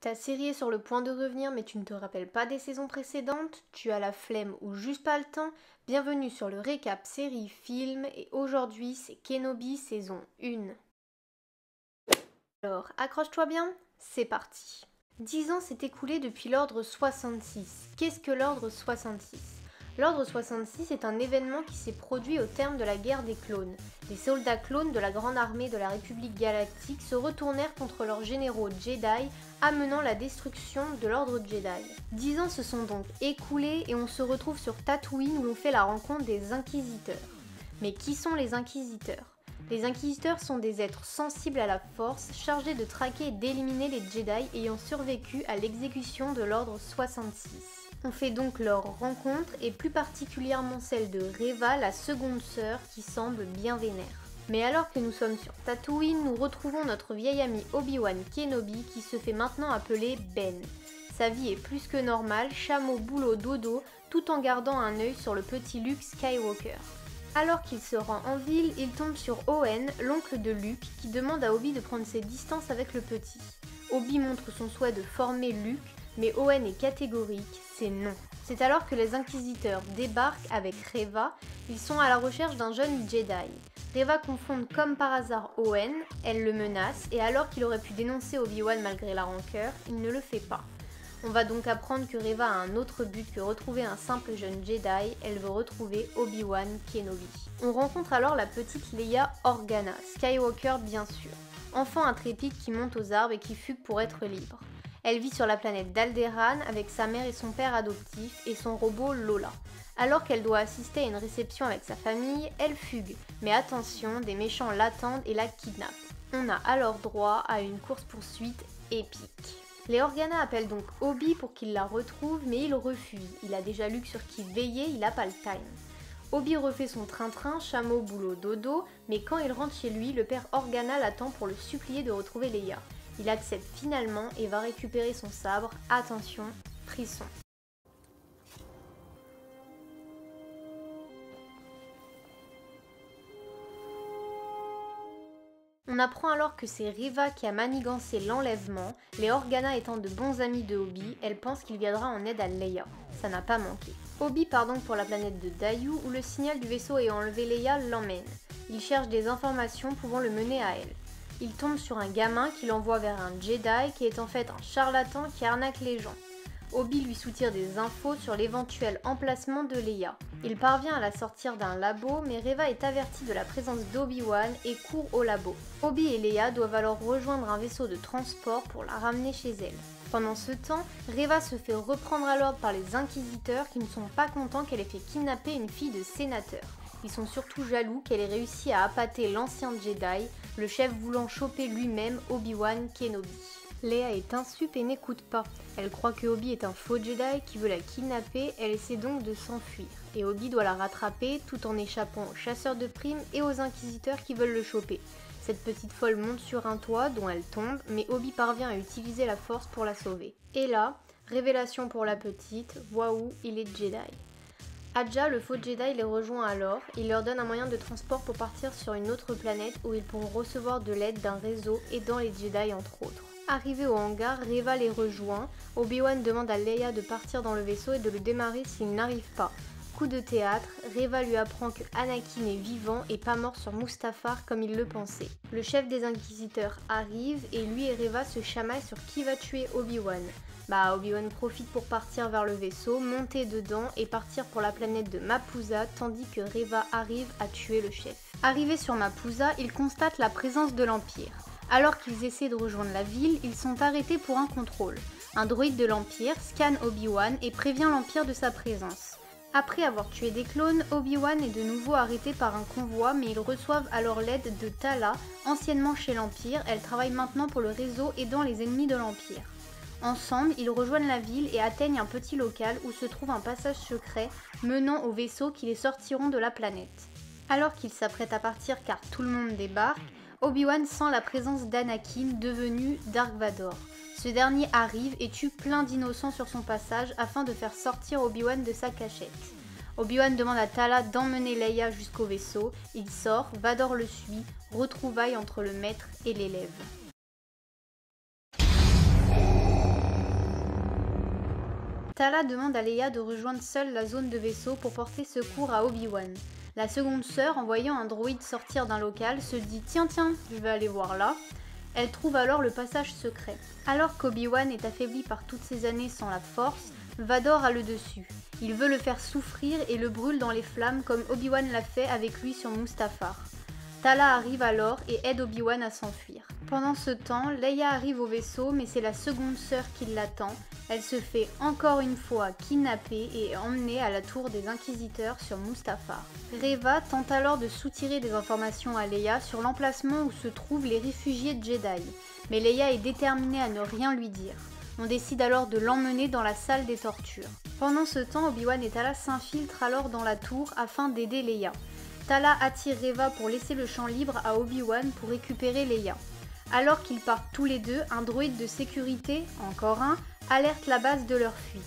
Ta série est sur le point de revenir mais tu ne te rappelles pas des saisons précédentes? Tu as la flemme ou juste pas le temps? Bienvenue sur le récap série film et aujourd'hui c'est Kenobi saison 1. Alors accroche-toi bien, c'est parti. 10 ans s'est écoulé depuis l'ordre 66. Qu'est-ce que l'ordre 66? L'ordre 66 est un événement qui s'est produit au terme de la guerre des clones. Les soldats clones de la grande armée de la République galactique se retournèrent contre leurs généraux Jedi, amenant la destruction de l'ordre Jedi. 10 ans se sont donc écoulés et on se retrouve sur Tatooine où l'on fait la rencontre des Inquisiteurs. Mais qui sont les Inquisiteurs? Les Inquisiteurs sont des êtres sensibles à la force, chargés de traquer et d'éliminer les Jedi ayant survécu à l'exécution de l'ordre 66. On fait donc leur rencontre et plus particulièrement celle de Reva, la seconde sœur, qui semble bien vénère. Mais alors que nous sommes sur Tatooine, nous retrouvons notre vieil ami Obi-Wan Kenobi qui se fait maintenant appeler Ben. Sa vie est plus que normale, chameau, boulot, dodo, tout en gardant un œil sur le petit Luke Skywalker. Alors qu'il se rend en ville, il tombe sur Owen, l'oncle de Luke, qui demande à Obi de prendre ses distances avec le petit. Obi montre son souhait de former Luke, mais Owen est catégorique, c'est non. C'est alors que les Inquisiteurs débarquent avec Reva, ils sont à la recherche d'un jeune Jedi. Reva confronte comme par hasard Owen, elle le menace, et alors qu'il aurait pu dénoncer Obi-Wan malgré la rancœur, il ne le fait pas. On va donc apprendre que Reva a un autre but que retrouver un simple jeune Jedi, elle veut retrouver Obi-Wan Kenobi. On rencontre alors la petite Leia Organa, Skywalker bien sûr, enfant intrépide qui monte aux arbres et qui fugue pour être libre. Elle vit sur la planète d'Alderaan avec sa mère et son père adoptif et son robot Lola. Alors qu'elle doit assister à une réception avec sa famille, elle fugue. Mais attention, des méchants l'attendent et la kidnappent. On a alors droit à une course-poursuite épique. Les Organa appellent donc Obi pour qu'il la retrouve, mais il refuse. Il a déjà Luke sur qui veiller, il n'a pas le time. Obi refait son train-train, chameau, boulot, dodo, mais quand il rentre chez lui, le père Organa l'attend pour le supplier de retrouver Leia. Il accepte finalement et va récupérer son sabre. Attention, frisson. On apprend alors que c'est Reva qui a manigancé l'enlèvement. Les Organa étant de bons amis de Obi, elle pense qu'il viendra en aide à Leia. Ça n'a pas manqué. Obi part donc pour la planète de Daiyu où le signal du vaisseau ayant enlevé Leia l'emmène. Il cherche des informations pouvant le mener à elle. Il tombe sur un gamin qui l'envoie vers un Jedi qui est en fait un charlatan qui arnaque les gens. Obi lui soutire des infos sur l'éventuel emplacement de Leia. Il parvient à la sortir d'un labo, mais Reva est avertie de la présence d'Obi-Wan et court au labo. Obi et Leia doivent alors rejoindre un vaisseau de transport pour la ramener chez elle. Pendant ce temps, Reva se fait reprendre à l'ordre par les Inquisiteurs qui ne sont pas contents qu'elle ait fait kidnapper une fille de sénateur. Ils sont surtout jaloux qu'elle ait réussi à appâter l'ancien Jedi, le chef voulant choper lui-même Obi-Wan Kenobi. Leia est insup et n'écoute pas. Elle croit que Obi est un faux Jedi qui veut la kidnapper, elle essaie donc de s'enfuir. Et Obi doit la rattraper tout en échappant aux chasseurs de primes et aux inquisiteurs qui veulent le choper. Cette petite folle monte sur un toit dont elle tombe, mais Obi parvient à utiliser la force pour la sauver. Et là, révélation pour la petite, waouh, il est Jedi. Aja, le faux Jedi, les rejoint alors. Il leur donne un moyen de transport pour partir sur une autre planète où ils pourront recevoir de l'aide d'un réseau aidant les Jedi entre autres. Arrivé au hangar, Reva les rejoint. Obi-Wan demande à Leia de partir dans le vaisseau et de le démarrer s'il n'arrive pas. Coup de théâtre, Reva lui apprend que Anakin est vivant et pas mort sur Mustafar comme il le pensait. Le chef des Inquisiteurs arrive et lui et Reva se chamaillent sur qui va tuer Obi-Wan. Obi-Wan profite pour partir vers le vaisseau, monter dedans et partir pour la planète de Mapusa tandis que Reva arrive à tuer le chef. Arrivé sur Mapusa, ils constatent la présence de l'Empire. Alors qu'ils essaient de rejoindre la ville, ils sont arrêtés pour un contrôle. Un droïde de l'Empire scanne Obi-Wan et prévient l'Empire de sa présence. Après avoir tué des clones, Obi-Wan est de nouveau arrêté par un convoi, mais ils reçoivent alors l'aide de Tala, anciennement chez l'Empire. Elle travaille maintenant pour le réseau aidant les ennemis de l'Empire. Ensemble, ils rejoignent la ville et atteignent un petit local où se trouve un passage secret menant aux vaisseaux qui les sortiront de la planète. Alors qu'ils s'apprêtent à partir car tout le monde débarque, Obi-Wan sent la présence d'Anakin devenu Dark Vador. Ce dernier arrive et tue plein d'innocents sur son passage afin de faire sortir Obi-Wan de sa cachette. Obi-Wan demande à Tala d'emmener Leia jusqu'au vaisseau, il sort, Vador le suit, retrouvailles entre le maître et l'élève. Tala demande à Leia de rejoindre seule la zone de vaisseau pour porter secours à Obi-Wan. La seconde sœur, en voyant un droïde sortir d'un local, se dit « Tiens, je vais aller voir là ». Elle trouve alors le passage secret. Alors qu'Obi-Wan est affaibli par toutes ces années sans la force, Vador a le dessus. Il veut le faire souffrir et le brûle dans les flammes comme Obi-Wan l'a fait avec lui sur Mustafar. Tala arrive alors et aide Obi-Wan à s'enfuir. Pendant ce temps, Leia arrive au vaisseau mais c'est la seconde sœur qui l'attend. Elle se fait encore une fois kidnapper et est emmenée à la tour des Inquisiteurs sur Mustafar. Reva tente alors de soutirer des informations à Leia sur l'emplacement où se trouvent les réfugiés de Jedi. Mais Leia est déterminée à ne rien lui dire. On décide alors de l'emmener dans la salle des tortures. Pendant ce temps, Obi-Wan et Tala s'infiltrent alors dans la tour afin d'aider Leia. Tala attire Reva pour laisser le champ libre à Obi-Wan pour récupérer Leia. Alors qu'ils partent tous les deux, un droïde de sécurité, encore un, alerte la base de leur fuite.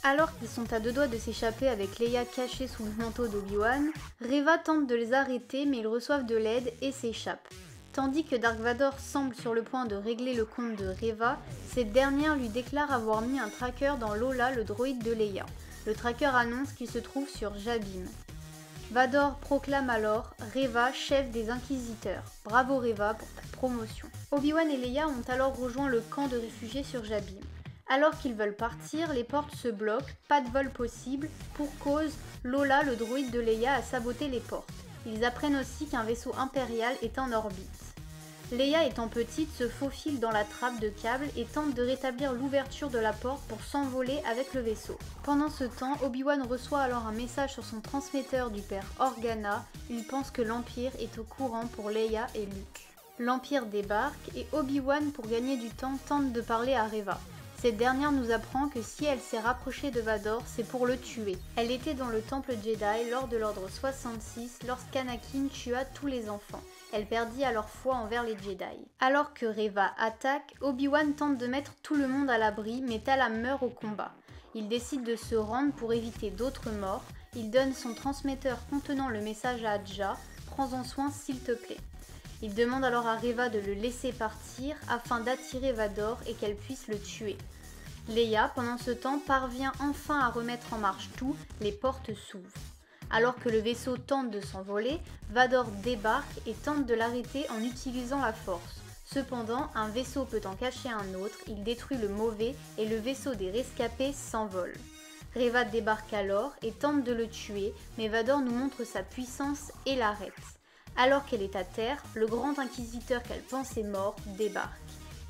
Alors qu'ils sont à deux doigts de s'échapper avec Leia cachée sous le manteau d'Obi-Wan, Reva tente de les arrêter mais ils reçoivent de l'aide et s'échappent. Tandis que Dark Vador semble sur le point de régler le compte de Reva, cette dernière lui déclare avoir mis un tracker dans Lola, le droïde de Leia. Le tracker annonce qu'il se trouve sur Jabim. Vador proclame alors Reva chef des Inquisiteurs. Bravo Reva pour ta promotion. Obi-Wan et Leia ont alors rejoint le camp de réfugiés sur Jabim. Alors qu'ils veulent partir, les portes se bloquent, pas de vol possible, pour cause Lola, le droïde de Leia, a saboté les portes. Ils apprennent aussi qu'un vaisseau impérial est en orbite. Leia étant petite se faufile dans la trappe de câble et tente de rétablir l'ouverture de la porte pour s'envoler avec le vaisseau. Pendant ce temps, Obi-Wan reçoit alors un message sur son transmetteur du père Organa. Il pense que l'Empire est au courant pour Leia et Luke. L'Empire débarque et Obi-Wan, pour gagner du temps, tente de parler à Reva. Cette dernière nous apprend que si elle s'est rapprochée de Vador, c'est pour le tuer. Elle était dans le temple Jedi lors de l'ordre 66 lorsqu'Anakin tua tous les enfants. Elle perdit alors foi envers les Jedi. Alors que Reva attaque, Obi-Wan tente de mettre tout le monde à l'abri, mais Tala meurt au combat. Il décide de se rendre pour éviter d'autres morts. Il donne son transmetteur contenant le message à Adja « Prends-en soin s'il te plaît ». Il demande alors à Reva de le laisser partir afin d'attirer Vador et qu'elle puisse le tuer. Leia, pendant ce temps, parvient enfin à remettre en marche tout, les portes s'ouvrent. Alors que le vaisseau tente de s'envoler, Vador débarque et tente de l'arrêter en utilisant la force. Cependant, un vaisseau peut en cacher un autre, il détruit le mauvais et le vaisseau des rescapés s'envole. Reva débarque alors et tente de le tuer, mais Vador nous montre sa puissance et l'arrête. Alors qu'elle est à terre, le grand inquisiteur qu'elle pensait mort débarque.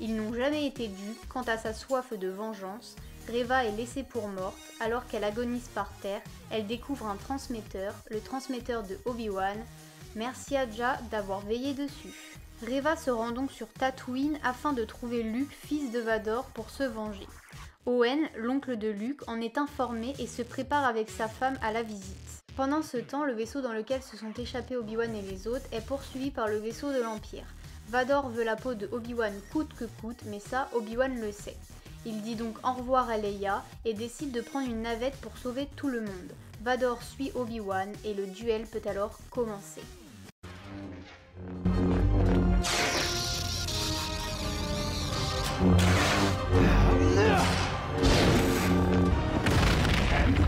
Ils n'ont jamais été dus quant à sa soif de vengeance. Reva est laissée pour morte, alors qu'elle agonise par terre, elle découvre un transmetteur, le transmetteur de Obi-Wan. Merci Adja d'avoir veillé dessus. Reva se rend donc sur Tatooine afin de trouver Luke, fils de Vador, pour se venger. Owen, l'oncle de Luke, en est informé et se prépare avec sa femme à la visite. Pendant ce temps, le vaisseau dans lequel se sont échappés Obi-Wan et les autres est poursuivi par le vaisseau de l'Empire. Vador veut la peau de Obi-Wan coûte que coûte, mais ça, Obi-Wan le sait. Il dit donc au revoir à Leia et décide de prendre une navette pour sauver tout le monde. Vador suit Obi-Wan et le duel peut alors commencer.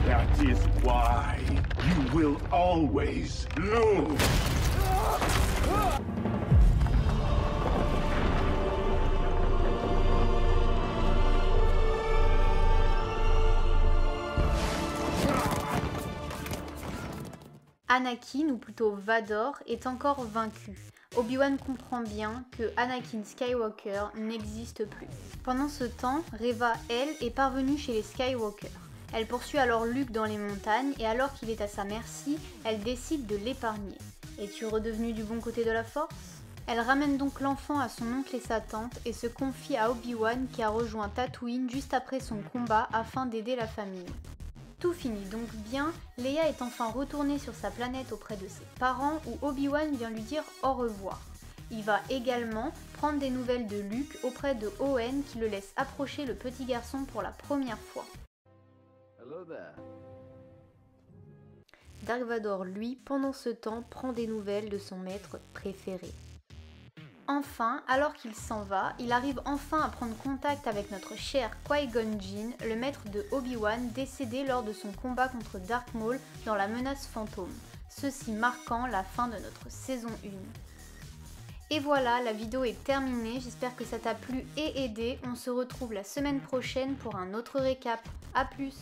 That is why you will always lose. Anakin, ou plutôt Vador, est encore vaincu. Obi-Wan comprend bien que Anakin Skywalker n'existe plus. Pendant ce temps, Reva, elle, est parvenue chez les Skywalker. Elle poursuit alors Luke dans les montagnes et alors qu'il est à sa merci, elle décide de l'épargner. Es-tu redevenu du bon côté de la force ? Elle ramène donc l'enfant à son oncle et sa tante et se confie à Obi-Wan qui a rejoint Tatooine juste après son combat afin d'aider la famille. Tout finit donc bien, Leia est enfin retournée sur sa planète auprès de ses parents où Obi-Wan vient lui dire au revoir. Il va également prendre des nouvelles de Luke auprès de Owen qui le laisse approcher le petit garçon pour la première fois. Dark Vador, lui, pendant ce temps, prend des nouvelles de son maître préféré. Enfin, alors qu'il s'en va, il arrive enfin à prendre contact avec notre cher Qui-Gon Jinn, le maître de Obi-Wan décédé lors de son combat contre Darth Maul dans la menace fantôme, ceci marquant la fin de notre saison 1. Et voilà, la vidéo est terminée, j'espère que ça t'a plu et aidé. On se retrouve la semaine prochaine pour un autre récap. A plus!